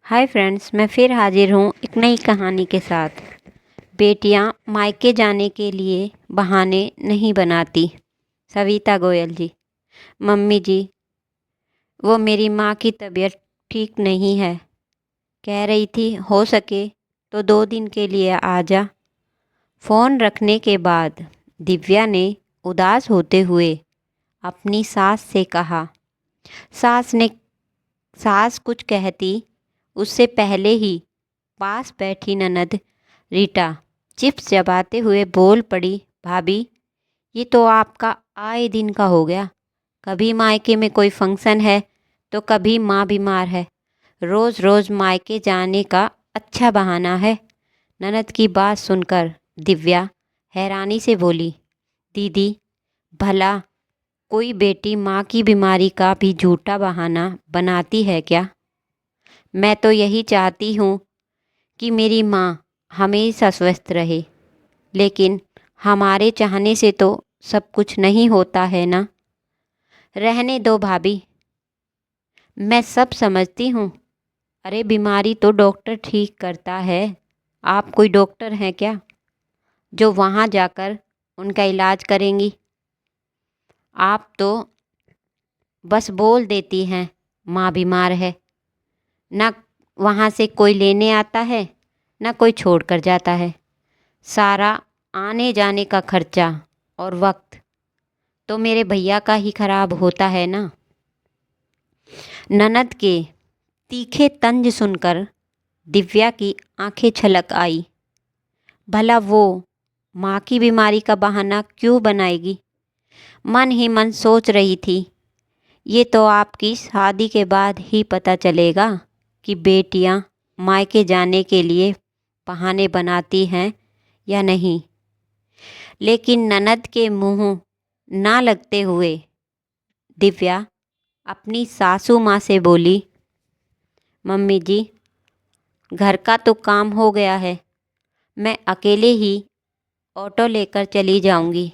Hi friends, मैं फिर हाजिर हूँ एक नई कहानी के साथ। बेटियाँ मायके जाने के लिए बहाने नहीं बनाती। सविता गोयल जी। मम्मी जी, वो मेरी माँ की तबीयत ठीक नहीं है। कह रही थी हो सके तो 2 दिन के लिए आ जा। फ़ोन रखने के बाद दिव्या ने उदास होते हुए अपनी सास से कहा। सास कुछ कहती उससे पहले ही पास बैठी ननद रीटा चिप्स चबाते हुए बोल पड़ी, भाभी ये तो आपका आए दिन का हो गया। कभी मायके में कोई फंक्शन है तो कभी माँ बीमार है। रोज़ रोज़ मायके जाने का अच्छा बहाना है। ननद की बात सुनकर दिव्या हैरानी से बोली, दीदी भला कोई बेटी माँ की बीमारी का भी झूठा बहाना बनाती है क्या? मैं तो यही चाहती हूँ कि मेरी माँ हमेशा स्वस्थ रहे, लेकिन हमारे चाहने से तो सब कुछ नहीं होता है ना। रहने दो भाभी, मैं सब समझती हूँ। अरे बीमारी तो डॉक्टर ठीक करता है। आप कोई डॉक्टर हैं क्या जो वहाँ जाकर उनका इलाज करेंगी? आप तो बस बोल देती हैं माँ बीमार है। ना वहाँ से कोई लेने आता है ना कोई छोड़ कर जाता है। सारा आने जाने का खर्चा और वक्त तो मेरे भैया का ही खराब होता है ना। ननद के तीखे तंज सुनकर दिव्या की आंखें छलक आई। भला वो माँ की बीमारी का बहाना क्यों बनाएगी? मन ही मन सोच रही थी, ये तो आपकी शादी के बाद ही पता चलेगा कि बेटियां मायके जाने के लिए बहाने बनाती हैं या नहीं। लेकिन ननद के मुंह ना लगते हुए दिव्या अपनी सासू माँ से बोली, मम्मी जी घर का तो काम हो गया है, मैं अकेले ही ऑटो लेकर चली जाऊंगी।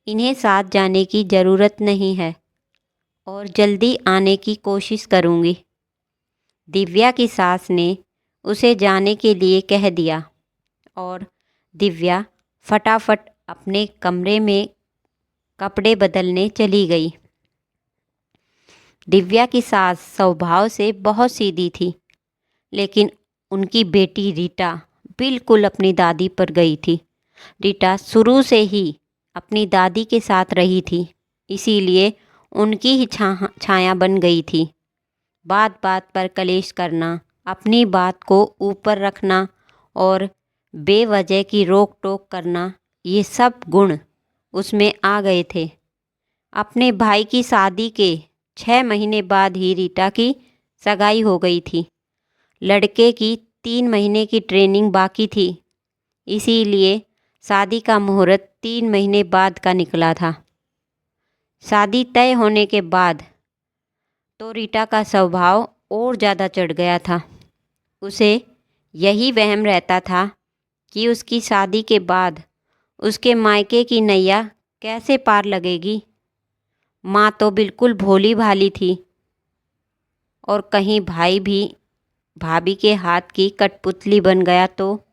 इन्हें साथ जाने की ज़रूरत नहीं है और जल्दी आने की कोशिश करूंगी। दिव्या की सास ने उसे जाने के लिए कह दिया और दिव्या फटाफट अपने कमरे में कपड़े बदलने चली गई। दिव्या की सास स्वभाव से बहुत सीधी थी, लेकिन उनकी बेटी रीटा बिल्कुल अपनी दादी पर गई थी। रीटा शुरू से ही अपनी दादी के साथ रही थी, इसीलिए उनकी ही छाया बन गई थी। बात बात पर कलेश करना, अपनी बात को ऊपर रखना और बेवजह की रोक टोक करना, ये सब गुण उसमें आ गए थे। अपने भाई की शादी के 6 महीने बाद ही रीटा की सगाई हो गई थी। लड़के की 3 महीने की ट्रेनिंग बाकी थी, इसीलिए शादी का मुहूर्त 3 महीने बाद का निकला था। शादी तय होने के बाद तो रीटा का स्वभाव और ज़्यादा चढ़ गया था। उसे यही वहम रहता था कि उसकी शादी के बाद उसके मायके की नैया कैसे पार लगेगी। माँ तो बिल्कुल भोली भाली थी और कहीं भाई भी भाभी के हाथ की कठपुतली बन गया तो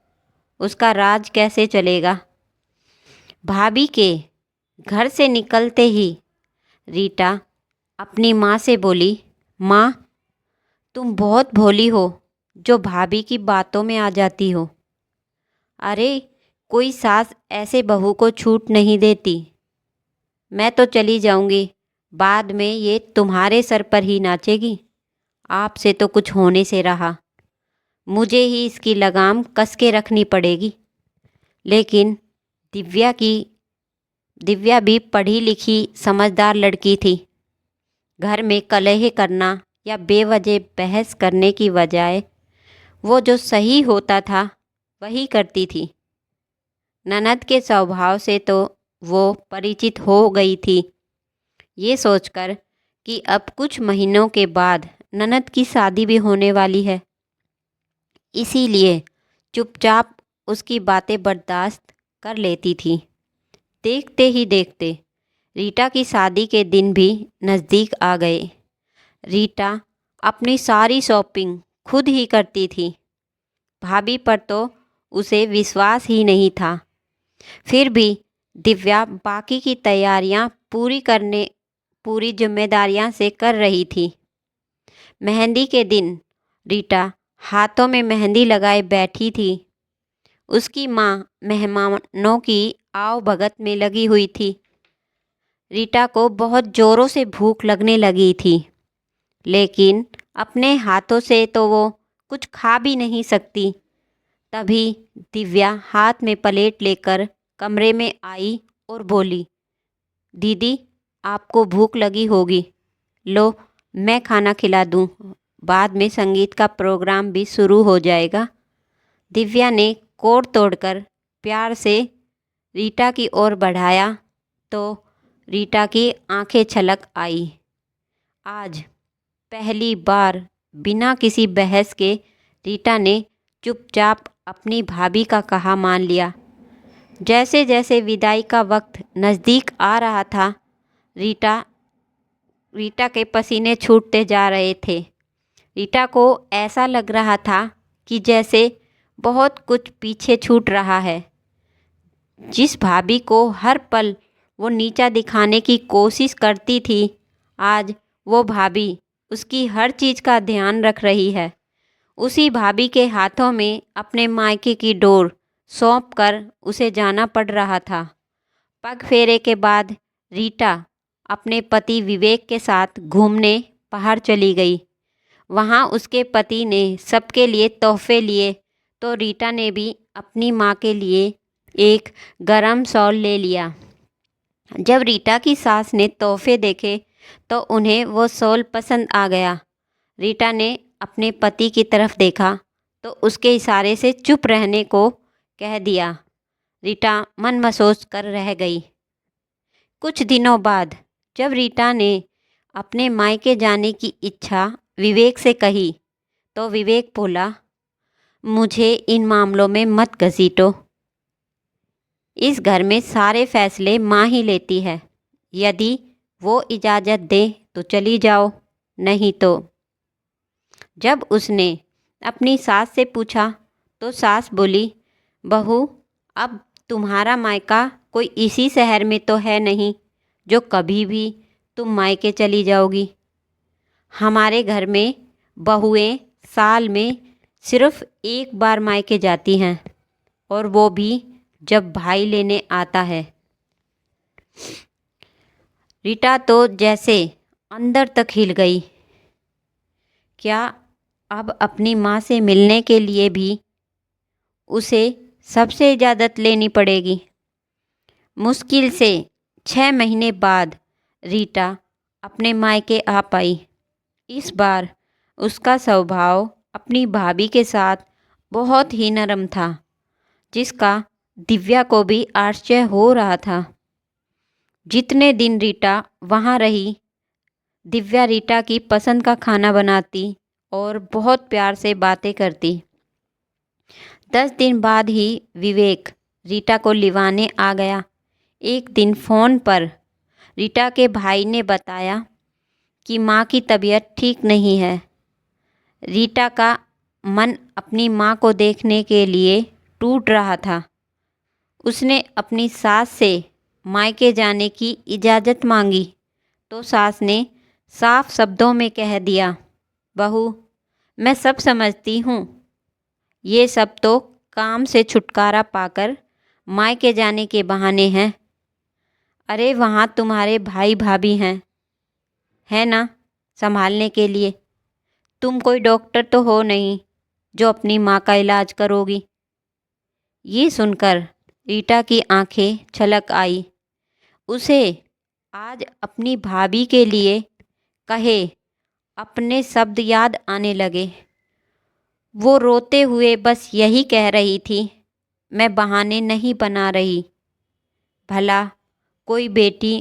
उसका राज कैसे चलेगा। भाभी के घर से निकलते ही रीटा अपनी माँ से बोली, माँ तुम बहुत भोली हो जो भाभी की बातों में आ जाती हो। अरे कोई सास ऐसे बहू को छूट नहीं देती। मैं तो चली जाऊंगी, बाद में ये तुम्हारे सर पर ही नाचेगी। आपसे तो कुछ होने से रहा, मुझे ही इसकी लगाम कस के रखनी पड़ेगी। लेकिन दिव्या भी पढ़ी लिखी समझदार लड़की थी। घर में कलह करना या बेवजह बहस करने की बजाय वो जो सही होता था वही करती थी। ननद के स्वभाव से तो वो परिचित हो गई थी। ये सोचकर कि अब कुछ महीनों के बाद ननद की शादी भी होने वाली है, इसीलिए चुपचाप उसकी बातें बर्दाश्त कर लेती थी। देखते ही देखते रीटा की शादी के दिन भी नज़दीक आ गए। रीटा अपनी सारी शॉपिंग खुद ही करती थी। भाभी पर तो उसे विश्वास ही नहीं था। फिर भी दिव्या बाकी की तैयारियां पूरी जिम्मेदारियां से कर रही थी। मेहंदी के दिन रीटा हाथों में मेहंदी लगाए बैठी थी। उसकी माँ मेहमानों की आवभगत में लगी हुई थी। रीटा को बहुत ज़ोरों से भूख लगने लगी थी, लेकिन अपने हाथों से तो वो कुछ खा भी नहीं सकती। तभी दिव्या हाथ में प्लेट लेकर कमरे में आई और बोली, दीदी आपको भूख लगी होगी, लो मैं खाना खिला दूँ, बाद में संगीत का प्रोग्राम भी शुरू हो जाएगा। दिव्या ने कोड तोड़कर प्यार से रीटा की ओर बढ़ाया तो रीटा की आंखें छलक आई। आज पहली बार बिना किसी बहस के रीटा ने चुपचाप अपनी भाभी का कहा मान लिया। जैसे जैसे विदाई का वक्त नज़दीक आ रहा था, रीटा के पसीने छूटते जा रहे थे। रीटा को ऐसा लग रहा था कि जैसे बहुत कुछ पीछे छूट रहा है। जिस भाभी को हर पल वो नीचा दिखाने की कोशिश करती थी, आज वो भाभी उसकी हर चीज़ का ध्यान रख रही है। उसी भाभी के हाथों में अपने मायके की डोर सौंप कर उसे जाना पड़ रहा था। पग फेरे के बाद रीटा अपने पति विवेक के साथ घूमने बाहर चली गई। वहाँ उसके पति ने सबके लिए तोहफे लिए तो रीटा ने भी अपनी माँ के लिए एक गरम शॉल ले लिया। जब रीटा की सास ने तोहफे देखे तो उन्हें वो शॉल पसंद आ गया। रीटा ने अपने पति की तरफ देखा तो उसके इशारे से चुप रहने को कह दिया। रीटा मन मसोच कर रह गई। कुछ दिनों बाद जब रीटा ने अपने मायके जाने की इच्छा विवेक से कही तो विवेक बोला, मुझे इन मामलों में मत घसीटो। इस घर में सारे फैसले माँ ही लेती है। यदि वो इजाज़त दे तो चली जाओ, नहीं तो। जब उसने अपनी सास से पूछा तो सास बोली, बहू अब तुम्हारा मायका कोई इसी शहर में तो है नहीं जो कभी भी तुम मायके चली जाओगी। हमारे घर में बहुएं साल में सिर्फ एक बार मायके जाती हैं, और वो भी जब भाई लेने आता है। रीटा तो जैसे अंदर तक हिल गई। क्या अब अपनी माँ से मिलने के लिए भी उसे सबसे इजाज़त लेनी पड़ेगी? मुश्किल से 6 महीने बाद रीटा अपने मायके आ पाई। इस बार उसका स्वभाव अपनी भाभी के साथ बहुत ही नरम था, जिसका दिव्या को भी आश्चर्य हो रहा था। जितने दिन रीटा वहाँ रही, दिव्या रीटा की पसंद का खाना बनाती और बहुत प्यार से बातें करती। 10 दिन बाद ही विवेक रीटा को लिवाने आ गया। एक दिन फ़ोन पर रीटा के भाई ने बताया कि माँ की तबीयत ठीक नहीं है। रीटा का मन अपनी माँ को देखने के लिए टूट रहा था। उसने अपनी सास से मायके जाने की इजाज़त मांगी तो सास ने साफ शब्दों में कह दिया, बहू मैं सब समझती हूँ, ये सब तो काम से छुटकारा पाकर मायके जाने के बहाने हैं। अरे वहाँ तुम्हारे भाई भाभी हैं, है ना, संभालने के लिए। तुम कोई डॉक्टर तो हो नहीं जो अपनी माँ का इलाज करोगी। ये सुनकर रीटा की आंखें छलक आई। उसे आज अपनी भाभी के लिए कहे अपने शब्द याद आने लगे। वो रोते हुए बस यही कह रही थी, मैं बहाने नहीं बना रही। भला कोई बेटी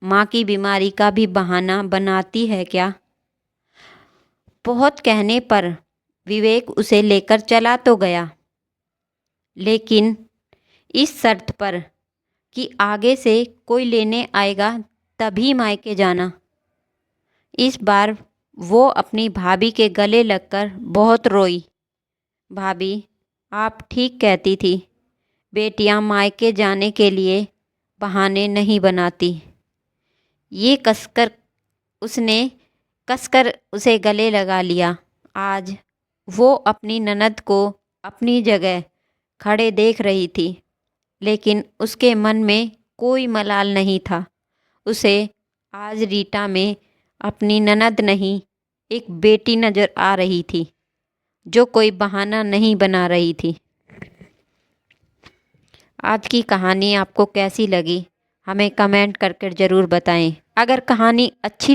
माँ की बीमारी का भी बहाना बनाती है क्या? बहुत कहने पर विवेक उसे लेकर चला तो गया, लेकिन इस शर्त पर कि आगे से कोई लेने आएगा तभी मायके जाना। इस बार वो अपनी भाभी के गले लगकर बहुत रोई। भाभी, आप ठीक कहती थी, बेटियां मायके जाने के लिए बहाने नहीं बनाती। ये उसने कसकर उसे गले लगा लिया। आज वो अपनी ननद को अपनी जगह खड़े देख रही थी, लेकिन उसके मन में कोई मलाल नहीं था। उसे आज रीटा में अपनी ननद नहीं, एक बेटी नज़र आ रही थी, जो कोई बहाना नहीं बना रही थी। आज की कहानी आपको कैसी लगी, हमें कमेंट करके ज़रूर बताएं। अगर कहानी अच्छी